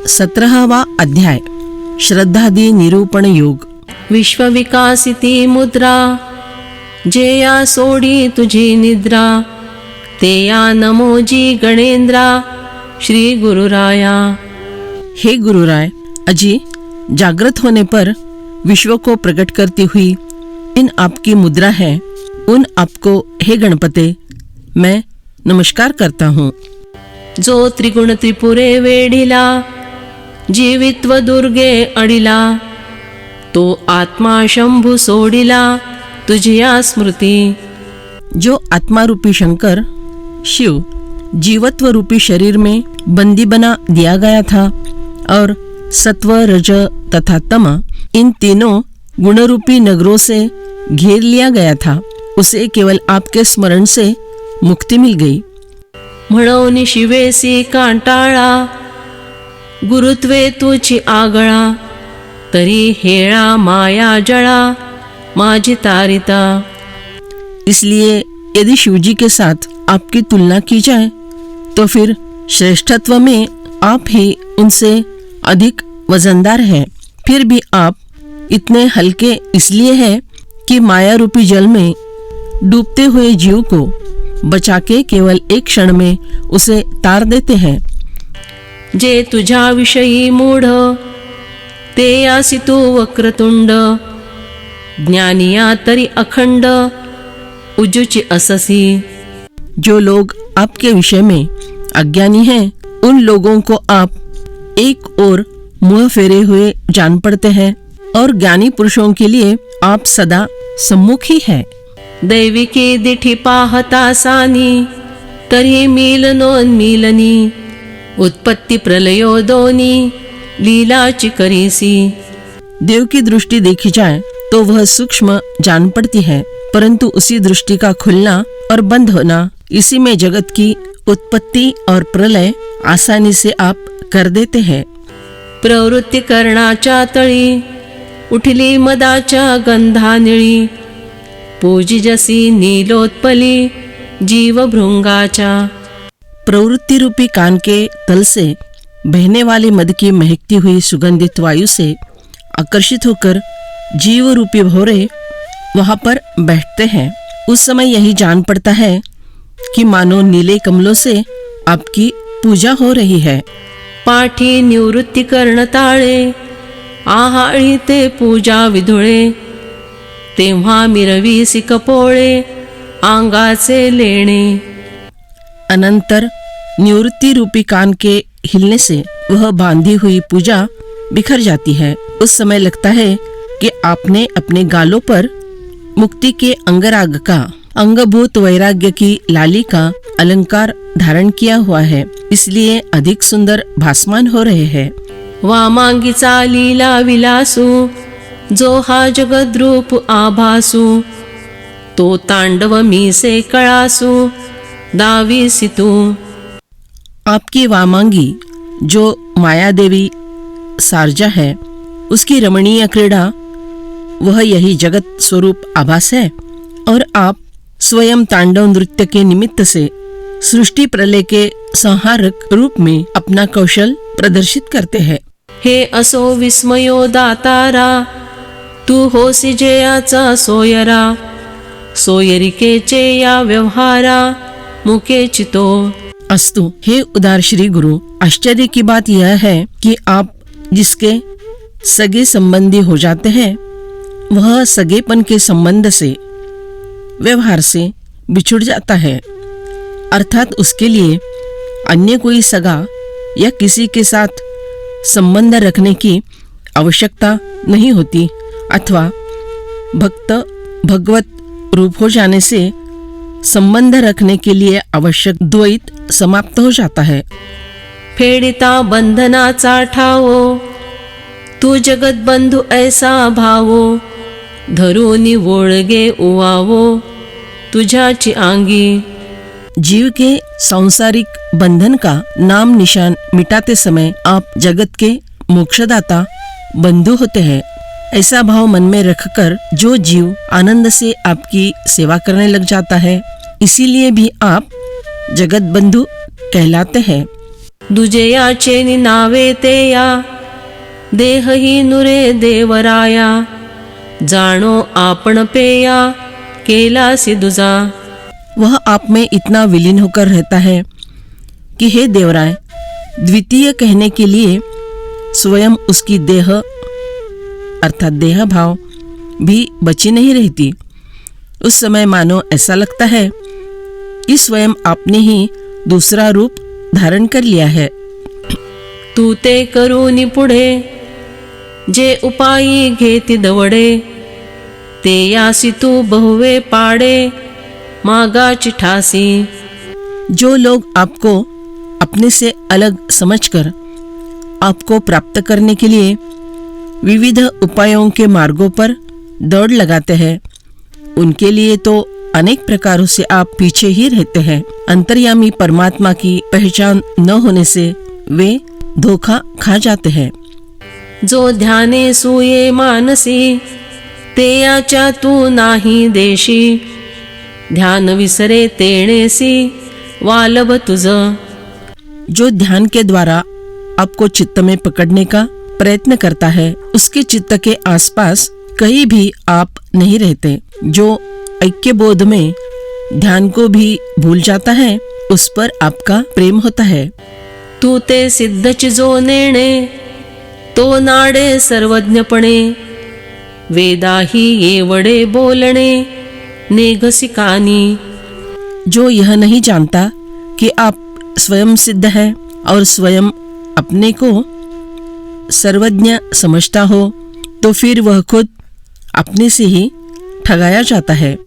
17वा अध्याय श्रद्धादी निरूपण योग। विश्वविकासिती मुद्रा जेया सोडी तुझी निद्रा, तेया नमोजी गणेंद्रा श्री गुरुराया। हे गुरुराय, अजी जागृत होने पर विश्व को प्रकट करती हुई इन आपकी मुद्रा है, उन आपको हे गणपते मैं नमस्कार करता हूँ। जो त्रिगुण त्रिपुरे वेढिला, जीवित्व दुर्गे अडिला, तो आत्मा शंभू सोडिला तुझिया स्मृती। जो आत्मा रूपी शंकर शिव जीवत्व रूपी शरीर में बंदी बना दिया गया था और सत्व रज तथा तम इन तीनों गुणरूपी नगरों से घेर लिया गया था, उसे केवल आपके स्मरण से मुक्ति मिल गई। म्हणून शिवेसी कांटाळा, गुरुत्वे तुझी आगळा, तरी हेळा माया जळा माझी तारिता। इसलिए यदि शिवजी के साथ आपकी तुलना की जाए तो फिर श्रेष्ठत्व में आप ही उनसे अधिक वजनदार हैं। फिर भी आप इतने हल्के इसलिए हैं कि माया रूपी जल में डूबते हुए जीव को बचा के केवल एक क्षण में उसे तार देते हैं। जे तुझ्या विषयी मूढ, ते यासी तू वक्रतुंड, ज्ञानिया तरी अखंड उजुची अससी। जो लोग आपके विषय में अज्ञानी हैं, उन लोगों को आप एक और मुंह फेरे हुए जान पड़ते हैं और ज्ञानी पुरुषों के लिए आप सदा सम्मुख ही है। दैविकी दिठी पाहता सानी, तरी मिलनोन्मिलनी, उत्पत्ति प्रलयो दोनी लीलाची करीसी। देव की दृष्टि देखी जाए तो वह सूक्ष्म जान पड़ती है, परंतु उसी दृष्टि का खुलना और बंद होना, इसी में जगत की उत्पत्ति और प्रलय आसानी से आप कर देते हैं। प्रवृत्ति करणाच्या तळी, उठली मदाच्या गंधानिळी, पूजी जसी नीलोत्पली जीव भृंगाच्या। प्रवृत्ति रूपी कान के तल से बहने वाले मद की महकती हुई सुगंधित वायु से आकर्षित होकर जीव रूपी भौरे वहां पर बैठते हैं। उस समय यही जान पड़ता है कि मानो नीले कमलों से आपकी पूजा हो रही है। पाठी निवृत्ति कर्ण ताळे, आहाळी ते पूजा विधुळे, तेव्हा मिरवीसी कपोळे आंगाचे लेणे। अनंतर निवृत्ति रूपी कान के हिलने से वह बांधी हुई पूजा बिखर जाती है। उस समय लगता है कि आपने अपने गालों पर मुक्ति के अंगराग का, अंगभूत वैराग्य की लाली का अलंकार धारण किया हुआ है, इसलिए अधिक सुंदर भासमान हो रहे हैं। वामांगीचा लीला विलासू, जो हा जगद्रूप आभासू, तो तांडव मी से कळासू दावीसी तू। आपकी वामांगी जो माया देवी सारजा है, उसकी रमणीय क्रीड़ा वह यही जगत स्वरूप आभास है और आप स्वयं तांडव नृत्य के निमित्त से सृष्टि प्रलय के संहारक रूप में अपना कौशल प्रदर्शित करते हैं। हे असो विस्मयो दातारा, तू होसी जयाचा सोयरा, सोयरिकेचे या व्यवहारा मुके चितो। अस्तु हे उदार श्री गुरु, आश्चर्य की बात यह है कि आप जिसके सगे संबंधी हो जाते हैं, वह सगेपन के संबंध से, व्यवहार से बिछुड़ जाता है, अर्थात उसके लिए अन्य कोई सगा या किसी के साथ संबंध रखने की आवश्यकता नहीं होती, अथवा भक्त भगवत रूप हो जाने से संबंध रखने के लिए आवश्यक द्वैत समाप्त हो जाता है। फेडिता बंधनाचा ठावो, तू जगत बंधु ऐसा भावो, धरूनी वोळगे उवावो तुझ्याची आंगी। जीव के सांसारिक बंधन का नाम निशान मिटाते समय आप जगत के मोक्षदाता बंधु होते हैं। ऐसा भाव मन में रखकर जो जीव आनंद से आपकी सेवा करने लग जाता है, इसीलिए भी आप जगत बंधु कहलाते हैं। दुजेयाचे नावे ते या देहही नुरे देवराया जाणो आपण पेया केलासी दुजा। वह आप में इतना विलीन होकर रहता है कि हे देवराय, द्वितीय कहने के लिए स्वयं उसकी देह अर्थात देह भाव भी बची नहीं रहती। उस समय मानो ऐसा लगता है कि स्वयं आपने ही दूसरा रूप धारण कर लिया है। तू ते करूनी पुढे जे उपायी घेती दवडे ते यासी तू बहुवे पाडे मागाची ठासी। जो लोग आपको अपने से अलग समझकर आपको प्राप्त करने के लिए विविध उपायों के मार्गों पर दौड़ लगाते हैं, उनके लिए तो अनेक प्रकारों से आप पीछे ही रहते हैं। अंतर्यामी परमात्मा की पहचान न होने से वे धोखा खा जाते हैं। जो ध्याने सुये मानसी ते याच्या तू नाही देशी ध्यान विसरे तेणेसी वालभ तुझ। जो ध्यान के द्वारा आपको चित्त में पकड़ने का प्रयत्न करता है, उसके चित्त के आसपास कहीं भी आप नहीं रहते। जो ऐक्य बोध में ध्यान को भी भूल जाता है, उस पर आपका प्रेम होता है। तू ते सिद्धच जो नेणे तो नाडे सर्वज्ञपणे वेदाही येवडे बोलणे नेघसी कानी। जो यह नहीं जानता कि आप स्वयं सिद्ध है और स्वयं अपने को सर्वज्ञ समझता हो, तो फिर वह खुद अपने से ही ठगाया जाता है।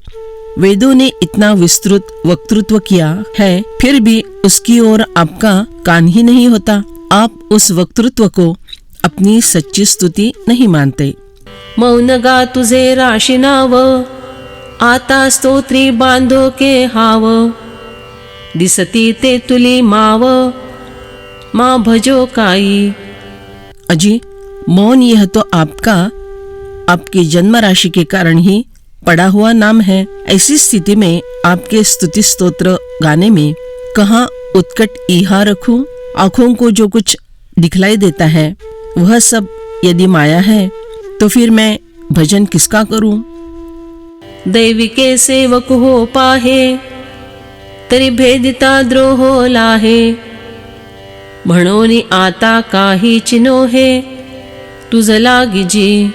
वेदों ने इतना विस्तृत वक्तृत्व किया है, फिर भी उसकी ओर आपका कान ही नहीं होता। आप उस वक्तृत्व को अपनी सच्ची स्तुति नहीं मानते। मौन गा तुझे राशी नाव आता स्तोत्री बांधो के हाव दिसती ते तुली माव मा भजो काई। अजी, मौन यह तो आपकी जन्म राशि के कारण ही पड़ा हुआ नाम है। ऐसी स्थिति में आपके स्तुति स्तोत्र गाने में कहाँ उत्कट ईहा रखूं? आँखों को जो कुछ दिखलाई देता है वह सब यदि माया है, तो फिर मैं भजन किसका करूं? दैविके सेवक हो पाहे तरी भेदिता द्रोहो लाहे म्हणोनी आता काही चिनोहे तुझ लागिजी।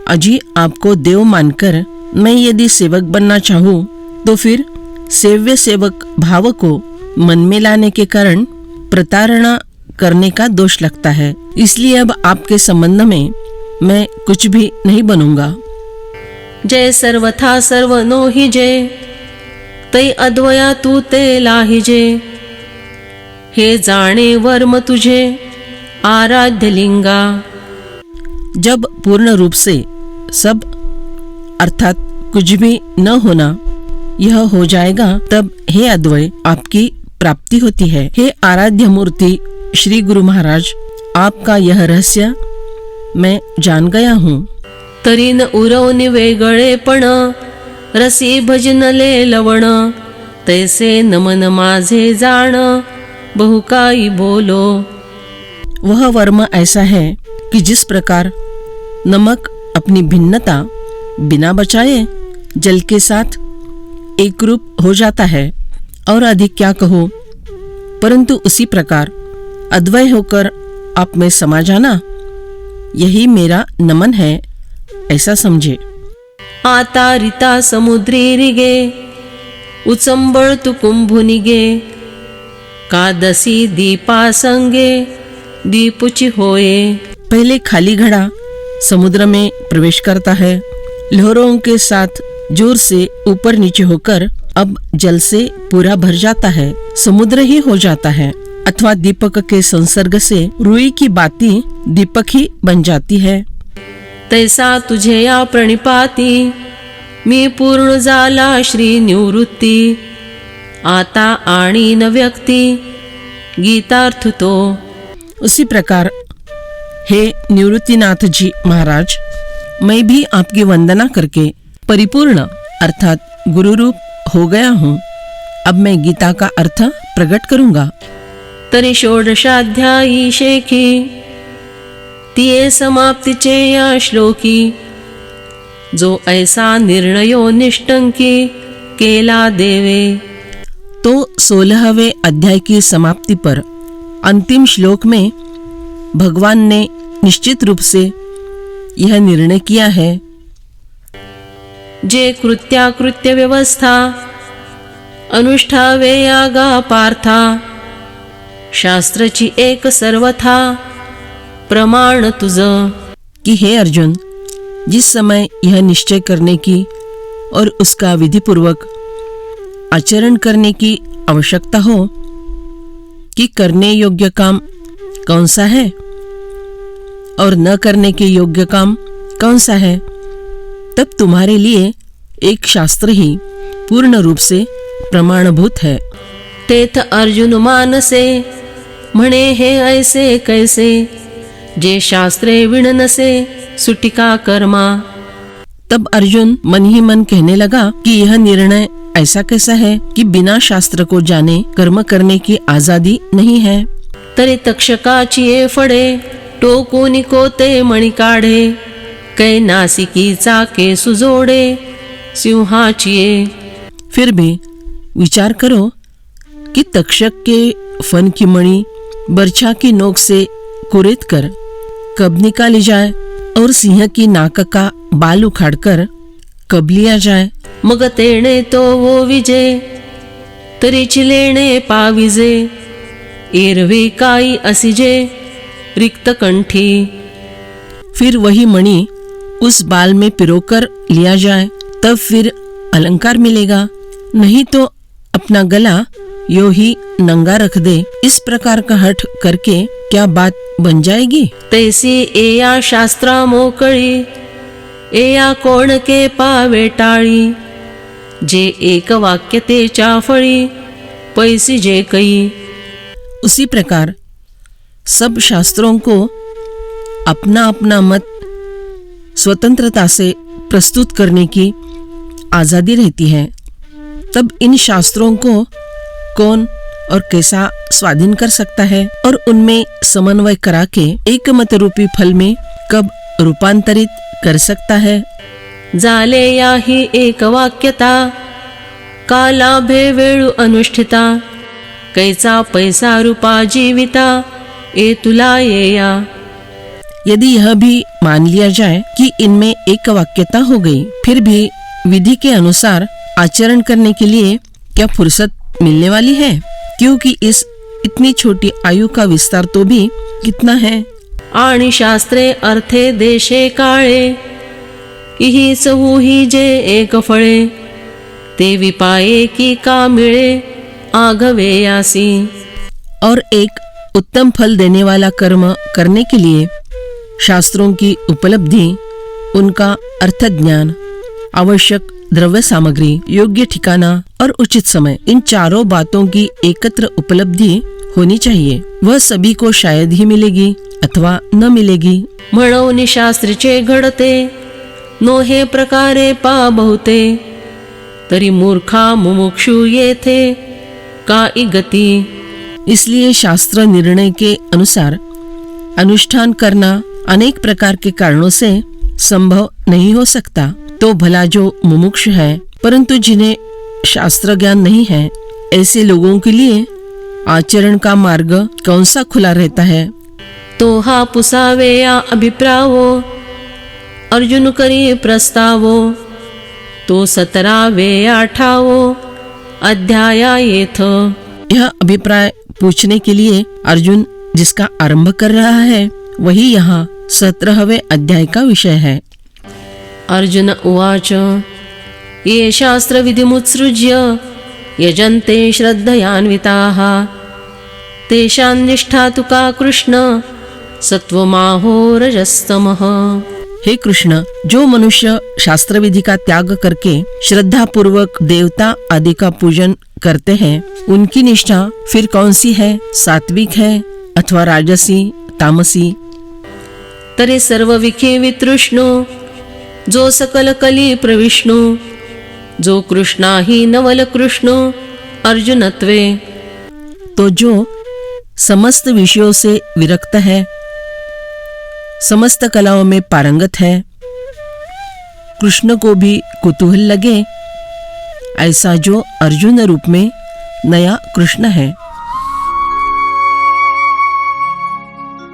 अजी, आपको देव मानकर मैं यदि सेवक बनना चाहूँ, तो फिर सेव्य सेवक भाव को मन में लाने के कारण प्रताड़ना करने का दोष लगता है। इसलिए अब आपके संबंध में मैं कुछ भी नहीं बनूंगा। जय सर्वथा सर्व नो हि जय तै अद्वया तू ते लाहिजे हे जाणे वर्म तुझे आराध्य लिंगा। जब पूर्ण रूप से सब अर्थात कुछ भी न होना यह हो जाएगा, तब हे अद्वय आपकी प्राप्ति होती है। हे आराध्य मूर्ति श्री गुरु महाराज, आपका यह रहस्य मैं जान गया हूँ। तरीन उरवनी वेगळेपण रसी भजनले लवण तैसे नमन माझे जाण बहुकाई बोलो। वह वर्म ऐसा है कि जिस प्रकार नमक अपनी भिन्नता बिना बचाए जल के साथ एक रूप हो जाता है, और अधिक क्या कहो, परंतु उसी प्रकार अद्वय होकर आप में समा जाना यही मेरा नमन है, ऐसा समझे। आता रिता समुद्री रिगे उचंबळ तू कुंभुनिगे कादसी दीपा संगे दीपुची होए। पहले खाली घड़ा समुद्र में प्रवेश करता है, लहरों के साथ जोर से ऊपर नीचे होकर अब जल से पूरा भर जाता है, समुद्र ही हो जाता है। अथवा दीपक के संसर्ग से रुई की बाती दीपक ही बन जाती है। तैसा तुझे या प्रणिपाती मी पूर्ण झाला श्री निवृत्ती आता आणि न व्यक्ती गीतार्थ तो। उसी प्रकार हे निवृत्तिनाथ जी महाराज, मैं भी आपकी वंदना करके परिपूर्ण अर्थात गुरु रूप हो गया हूँ। अब मैं गीता का अर्थ प्रकट करूंगा। तरी षोडशाध्यायी शेखी तिये समाप्तीचे या श्लोकी जो ऐसा निर्णयो निष्टंकी केला देवे। तो 16वें अध्याय की समाप्ति पर अंतिम श्लोक में भगवान ने निश्चित रूप से यह निर्णय किया है, जे कृत्याकृत्य व्यवस्था अनुष्ठावे यागा पार्था शास्त्रची एक सर्वथा प्रमाण तुझ। कि हे अर्जुन, जिस समय यह निश्चय करने की और उसका विधिपूर्वक आचरण करने की आवश्यकता हो कि करने योग्य काम कौन सा है और न करने के योग्य काम कौन सा है, तब तुम्हारे लिए एक शास्त्र ही पूर्ण रूप से प्रमाणभूत है। तेथ अर्जुन मानसे म्हणे हे ऐसे कैसे जे शास्त्रे विणनसे सुटिका कर्मा। तब अर्जुन मन ही मन कहने लगा कि यह निर्णय ऐसा कैसा है कि बिना शास्त्र को जाने कर्म करने की आजादी नहीं है। तरी तक्षकाची ये फडे टोकुनी कोते मणी काढे कै नासिकीचा के सुजोडे सिंहाची ये। फिर भी विचार करो कि तक्षक के फन की मणि बर्छा की नोक से कुरेद कर कब निकाली जाए और सिंह की नाक का बाल उखाड़कर कब लिया जाए। मग तेणे तो वो विजय तरीच लेणे पाविजे एरवे काई असिजे रिक्त कंठी। फिर वही मणि उस बाल में पिरोकर लिया जाए, तब फिर अलंकार मिलेगा, नहीं तो अपना गला यो ही नंगा रख दे। इस प्रकार का हठ करके क्या बात बन जाएगी। तैसी एया शास्त्रा मोकळी एया कोण के पावे टाळी जे एक वाक्य तेच्या फळी पैसी जे कई। उसी प्रकार सब शास्त्रों को अपना अपना मत स्वतंत्रता से प्रस्तुत करने की आजादी रहती है, तब इन शास्त्रों को कौन और कैसा स्वाधीन कर सकता है और उनमें समन्वय करा के एक मत रूपी फल में कब रूपांतरित कर सकता है। झाले याही एक वाक्यता कालाभे वेळू अनुष्ठिता कैचा पैसा रूपा जीविता ए तुला येया। यदि यह भी मान लिया जाए कि इनमें एक वाक्यता हो गई, फिर भी विधि के अनुसार आचरण करने के लिए क्या फुर्सत मिलने वाली है, क्योंकि इस इतनी छोटी आयु का विस्तार तो भी कितना है। आणि शास्त्रे अर्थे देशे काळे इही चहूही जे एक फळे ते विपाये की का मिळे आघवेयासी। और एक उत्तम फल देने वाला कर्म करने के लिए शास्त्रों की उपलब्धि, उनका अर्थ ज्ञान, आवश्यक द्रव्य सामग्री, योग्य ठिकाना और उचित समय, इन चारों बातों की एकत्र उपलब्धि होनी चाहिए। वह सभी को शायद ही मिलेगी अथवा न मिलेगी। म्हणून शास्त्रीचे घडते नो हे प्रकारे पा बहुते तरी मूर्खा मुमुक्षु येथे काई गती। इसलिए शास्त्र निर्णय के अनुसार अनुष्ठान करना अनेक प्रकार के कारणों से संभव नहीं हो सकता। तो भला जो मुमुक्ष है परंतु जिन्हें शास्त्र ज्ञान नहीं है, ऐसे लोगों के लिए आचरण का मार्ग कौन सा खुला रहता है। तो हा पुसावे या अभिप्रावो अर्जुन करी प्रस्तावो तो 17-18 अध्याया येथ। यह अभिप्राय पूछने के लिए अर्जुन जिसका आरंभ कर रहा है वही यहाँ 17वें अध्याय का विषय है। अर्जुन उवाच ये शास्त्र विधिमुत्सृज्य यजन्ते श्रद्धयान्विताः तेषां निष्ठा तु का कृष्ण सत्वमाहो रजस्तमः। हे कृष्ण, जो मनुष्य शास्त्र विधि का त्याग करके श्रद्धा पूर्वक देवता आदि का पूजन करते हैं, उनकी निष्ठा फिर कौन सी है, सात्विक है अथवा राजसी तामसी। तरी सर्व विखे वितृष्णो जो सकल कली प्रविष्णु जो कृष्णा ही नवल कृष्ण अर्जुनत्वे। तो जो समस्त विषयों से विरक्त है, समस्त कलाओं में पारंगत है, कृष्ण को भी कुतूहल लगे, ऐसा जो अर्जुन रूप में नया कृष्ण है।